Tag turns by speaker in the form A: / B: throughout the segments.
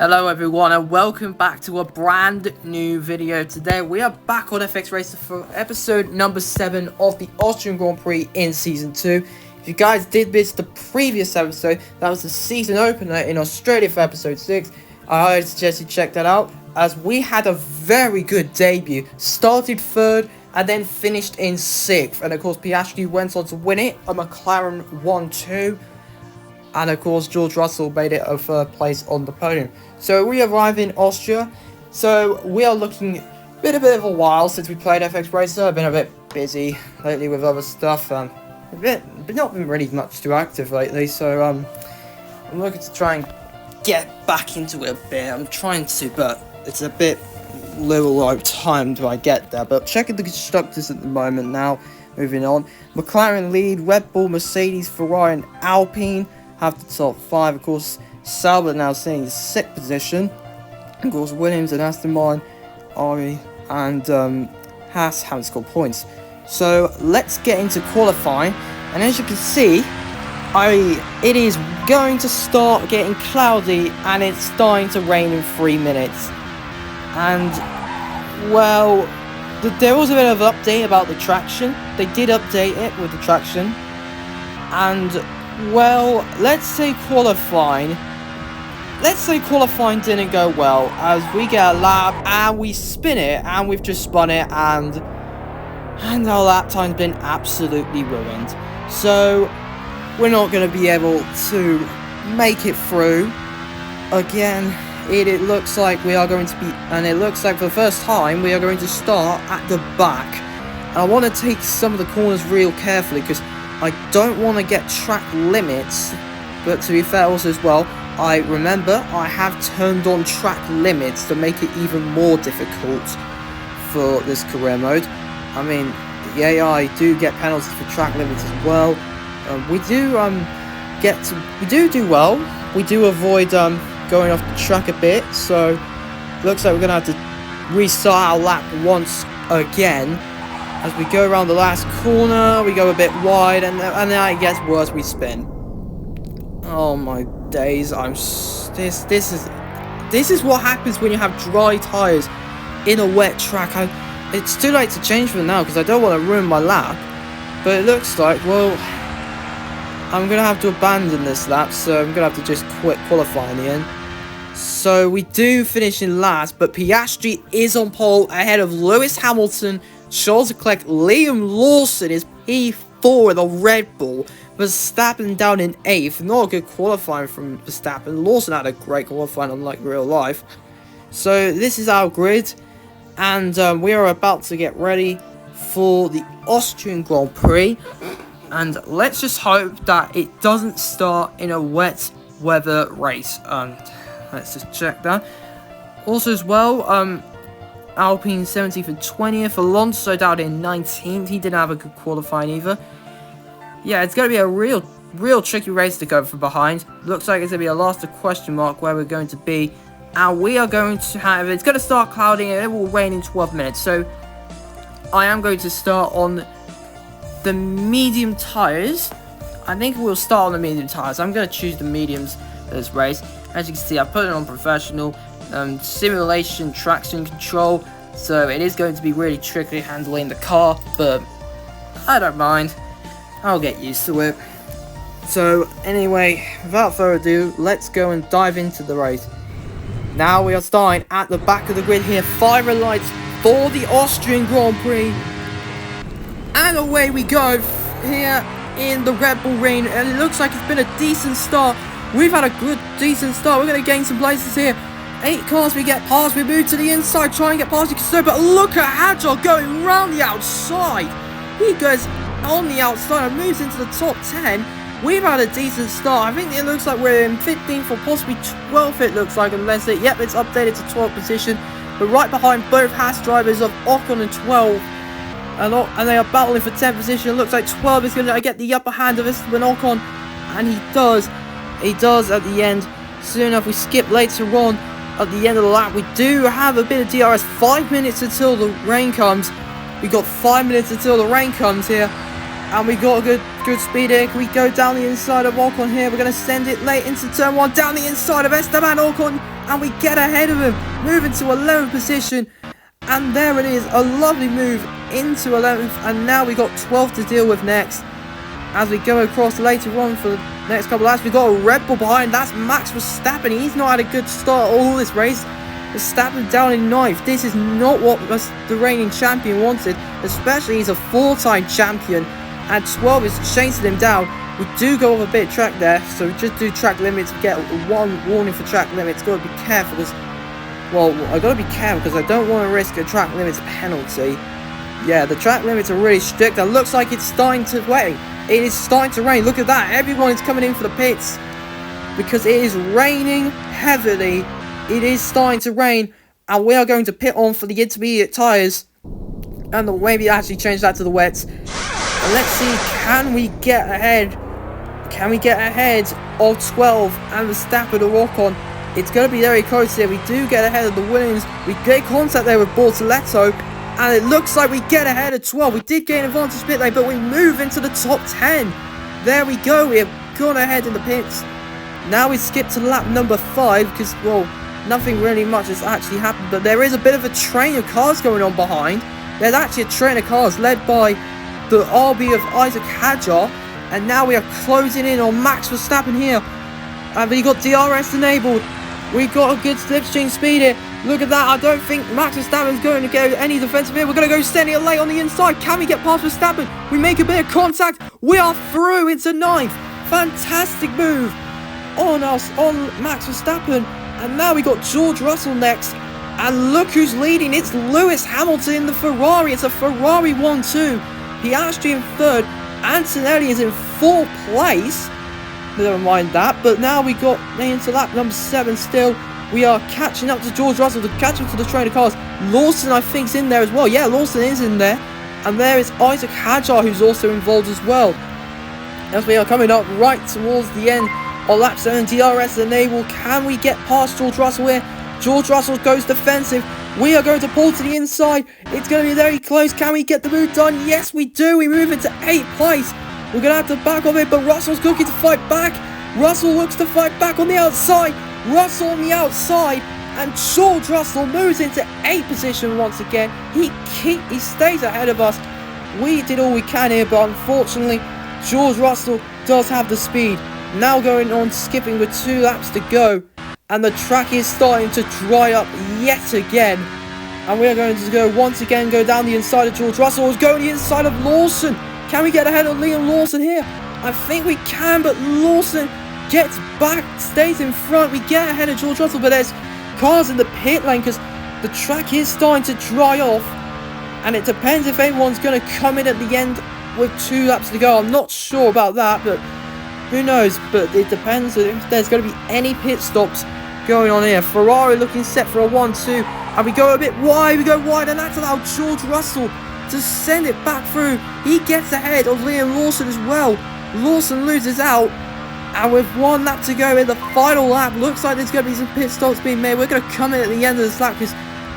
A: Hello everyone and welcome back to a brand new video. Today we are back on FX Racer for episode number 7 of the Austrian Grand Prix in season 2. If you guys did miss the previous episode, that was the season opener in Australia for episode 6. I highly suggest you check that out, as we had a very good debut. Started 3rd and then finished in 6th, and of course Piastri went on to win it. A McLaren 1-2. And of course, George Russell made it a 3rd place on the podium. So we arrive in Austria. So we are looking been a bit of a while since we played FX Racer. I've been a bit busy lately with other stuff. But not been really much too active lately. So I'm looking to try and get back into it a bit. I'm trying to, but it's a bit little time till I get there. But checking the constructors at the moment now. Moving on, McLaren lead, Red Bull, Mercedes, Ferrari, and Alpine have the top 5. Of course, Sauber now sitting in 6th position. Of course, Williams and Aston Martin, Ari, and Haas haven't scored points. So let's get into qualifying. And as you can see, it is going to start getting cloudy, and it's starting to rain in 3 minutes. And well, there was a bit of an update about the traction. They did update it with the traction. And, well, let's say qualifying didn't go well, as we get a lap and we spin it, and we've just spun it, and our lap time's been absolutely ruined. So, we're not going to be able to make it through. Again, it looks like we are going to be, and it looks like for the first time we are going to start at the back. And I want to take some of the corners real carefully, because I don't want to get track limits. But to be fair also as well, I remember I have turned on track limits to make it even more difficult for this career mode. I mean, the AI do get penalties for track limits as well. We do well. We do avoid going off the track a bit, so looks like we're gonna have to restart our lap once again. As we go around the last corner, we go a bit wide, and then it gets worse. We spin. Oh my days! This is what happens when you have dry tires in a wet track. It's too late to change them now because I don't want to ruin my lap. But it looks like, well, I'm going to have to abandon this lap, so I'm going to have to just quit qualifying in the end. So we do finish in last, but Piastri is on pole ahead of Lewis Hamilton, Charles Leclerc, Liam Lawson is P4 with a Red Bull, Verstappen down in 8th. Not a good qualifying from Verstappen. Lawson had a great qualifying, unlike real life. So this is our grid, and we are about to get ready for the Austrian Grand Prix. And let's just hope that it doesn't start in a wet weather race. Let's just check that. Also as well, Alpine 17th and 20th. Alonso down in 19th. He didn't have a good qualifying either. Yeah, it's going to be a real tricky race to go from behind. Looks like it's going to be a last question mark where we're going to be. And we are going to have, it's going to start clouding and it will rain in 12 minutes. So I am going to start on the medium tires. I think we'll start on the medium tires. I'm going to choose the mediums for this race. As you can see, I put it on professional. Simulation traction control, so it is going to be really tricky handling the car, but I don't mind. I'll get used to it. So anyway, without further ado, let's go and dive into the race. Now we are starting at the back of the grid here. 5 red lights for the Austrian Grand Prix. And away we go here in the Red Bull rain, and it looks like it's been a decent start. We've had a decent start. We're going to gain some places here. 8 cars we get past. We move to the inside, try and get past you can see, but look at Hadjar going round the outside. He goes on the outside and moves into the top 10. We've had a decent start. I think it looks like we're in 15th or possibly 12th, it looks like, unless it's updated to 12th position. But right behind both Haas drivers of Ocon and 12. And they are battling for 10th position. It looks like 12 is going to get the upper hand of Esteban Ocon. And he does. He does at the end. Soon enough, we skip later on at the end of the lap. We do have a bit of DRS. 5 minutes until the rain comes. We got 5 minutes until the rain comes here. And we got a good speed here. Can we go down the inside of Ocon here? We're going to send it late into turn 1. Down the inside of Esteban Ocon. And we get ahead of him. Move into 11th position. And there it is. A lovely move into 11th. And now we got 12th to deal with next. As we go across later on for the next couple of laps. We got a Red Bull behind. That's Max Verstappen. He's not had a good start all this race. Verstappen down in 9th. This is not what the reigning champion wanted. Especially he's a 4-time champion. And 12 is chasing him down. We do go off a bit of track there, so we just do track limits. We get one warning for track limits. Got to be careful because, well, I got to be careful because I don't want to risk a track limits penalty. Yeah, the track limits are really strict. And looks like it's starting to rain. It is starting to rain. Look at that. Everyone is coming in for the pits because it is raining heavily. It is starting to rain, and we are going to pit on for the intermediate tyres. And maybe actually change that to the wets. Let's see, can we get ahead? Can we get ahead of 12 and Verstappen or Ocon? It's going to be very close here. We do get ahead of the Williams. We get contact there with Bortoletto. And it looks like we get ahead of 12. We did gain advantage pit lane, but we move into the top 10. There we go. We have gone ahead in the pits. Now we skip to lap number 5 because, well, nothing really much has actually happened. But there is a bit of a train of cars going on behind. There's actually a train of cars led by the RB of Isaac Hadjar, and now we are closing in on Max Verstappen here. And we got DRS enabled. We got a good slipstream speed here. Look at that. I don't think Max Verstappen's going to get any defensive here. We're going to go sending it late on the inside. Can we get past Verstappen? We make a bit of contact. We are through into 9th. Fantastic move on Max Verstappen. And now we got George Russell next. And look who's leading. It's Lewis Hamilton in the Ferrari. It's a Ferrari 1-2. Piastri in 3rd. Antonelli is in 4th place. Never mind that. But now we got into lap number 7 still. We are catching up to George Russell to catch up to the train of cars. Lawson, I think, is in there as well. Yeah, Lawson is in there. And there is Isaac Hadjar, who's also involved as well. As we are coming up right towards the end of lap 7. DRS enabled. Can we get past George Russell here? George Russell goes defensive. We are going to pull to the inside. It's going to be very close. Can we get the move done? Yes, we do. We move into 8th place. We're going to have to back off it, but Russell's looking to fight back. Russell looks to fight back on the outside. Russell on the outside. And George Russell moves into 8th position once again. He stays ahead of us. We did all we can here, but unfortunately, George Russell does have the speed. Now going on, skipping with 2 laps to go. And the track is starting to dry up yet again. And we are going to go down the inside of George Russell. Is going the inside of Lawson. Can we get ahead of Liam Lawson here? I think we can, but Lawson gets back, stays in front. We get ahead of George Russell, but there's cars in the pit lane because the track is starting to dry off. And it depends if anyone's going to come in at the end with 2 laps to go. I'm not sure about that, but who knows? But it depends if there's going to be any pit stops going on here. Ferrari looking set for a 1-2. And we go a bit wide. We go wide, and that's allowed George Russell to send it back through. He gets ahead of Liam Lawson as well. Lawson loses out. And with 1 lap to go in the final lap, looks like there's going to be some pit stops being made. We're going to come in at the end of this lap because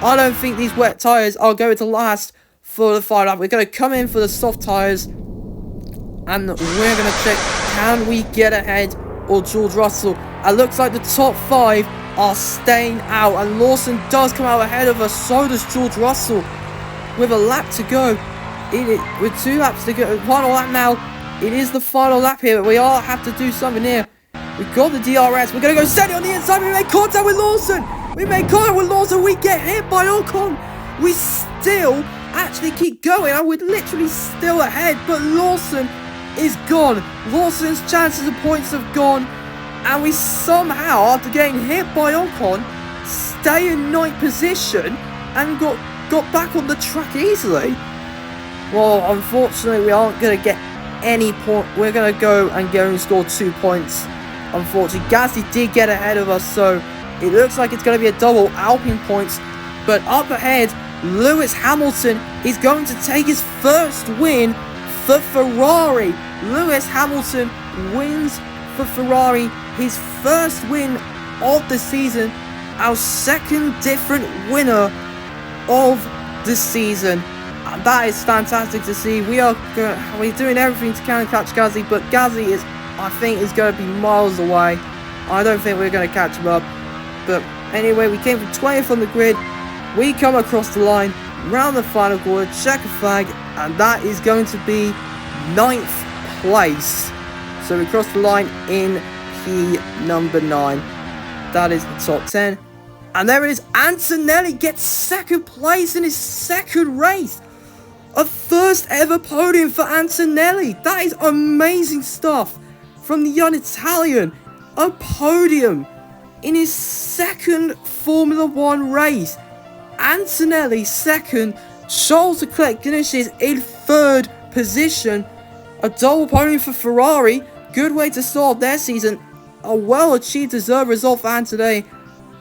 A: I don't think these wet tyres are going to last for the final lap. We're going to come in for the soft tyres. And we're going to check, can we get ahead of George Russell? It looks like the top 5 are staying out. And Lawson does come out ahead of us. So does George Russell. With a lap to go. With 2 laps to go. Final lap now. It is the final lap here. But we all have to do something here. We've got the DRS. We're going to go steady on the inside. We make contact with Lawson. We get hit by Ocon. We still actually keep going. And we're literally still ahead. But Lawson is gone. Lawson's chances of points have gone. And we somehow, after getting hit by Ocon, stay in 9th position and got back on the track easily. Well, unfortunately, we aren't going to get any point. We're going to go and score 2 points. Unfortunately, Gasly did get ahead of us, so it looks like it's going to be a double Alpine points. But up ahead, Lewis Hamilton is going to take his first win for Ferrari. Lewis Hamilton wins for Ferrari, his first win of the season, our second different winner of the season. And that is fantastic to see. We're doing everything to catch Gasly, but Gasly is, I think, is going to be miles away. I don't think we're going to catch him up. But anyway, we came from 20th on the grid. We come across the line, round the final quarter, check a flag, and that is going to be 9th place. So we crossed the line in P number 9. That is the top 10. And there it is. Antonelli gets 2nd place in his 2nd race. A first ever podium for Antonelli. That is amazing stuff from the young Italian. A podium in his 2nd Formula 1 race. Antonelli 2nd. Charles Leclerc finishes in 3rd position. A double podium for Ferrari. Good way to start their season. A well achieved, deserved result for Antonelli.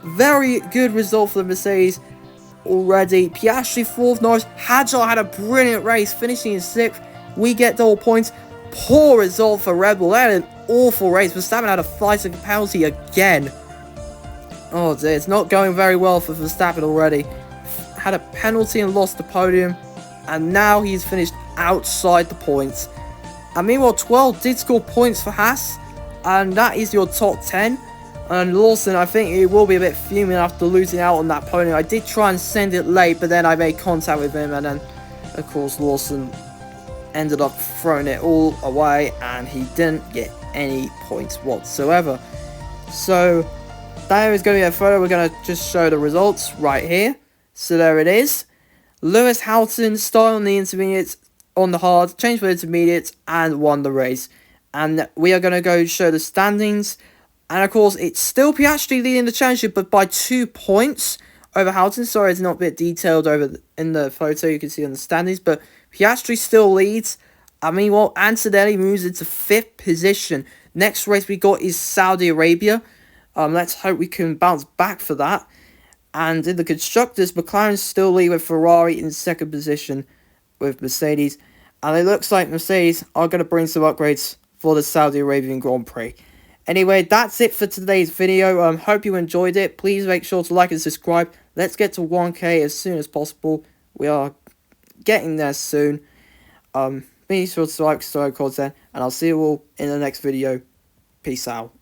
A: Very good result for the Mercedes already. Piastri 4th, Norris. Hadjar had a brilliant race, finishing in 6th. We get double points. Poor result for Red Bull. They had an awful race. Verstappen had a 5-second penalty again. Oh dear, it's not going very well for Verstappen already. Had a penalty and lost the podium. And now he's finished outside the points. And meanwhile, 12 did score points for Haas. And that is your top 10. And Lawson, I think he will be a bit fuming after losing out on that podium. I did try and send it late, but then I made contact with him. And then, of course, Lawson ended up throwing it all away. And he didn't get any points whatsoever. So, there is going to be a photo. We're going to just show the results right here. So, there it is. Lewis Hamilton started on the intermediates, on the hard, changed for the intermediates, and won the race. And we are going to go show the standings. And of course, it's still Piastri leading the championship, but by 2 points over Hamilton. Sorry, it's not a bit detailed in the photo you can see on the standings, but Piastri still leads. I mean, well, Antonelli moves into 5th position. Next race we got is Saudi Arabia. Let's hope we can bounce back for that. And in the constructors, McLaren still lead with Ferrari in 2nd position with Mercedes. And it looks like Mercedes are going to bring some upgrades for the Saudi Arabian Grand Prix. Anyway, that's it for today's video. Hope you enjoyed it. Please make sure to like and subscribe. Let's get to 1K as soon as possible. We are getting there soon. Be sure to like content, and I'll see you all in the next video. Peace out.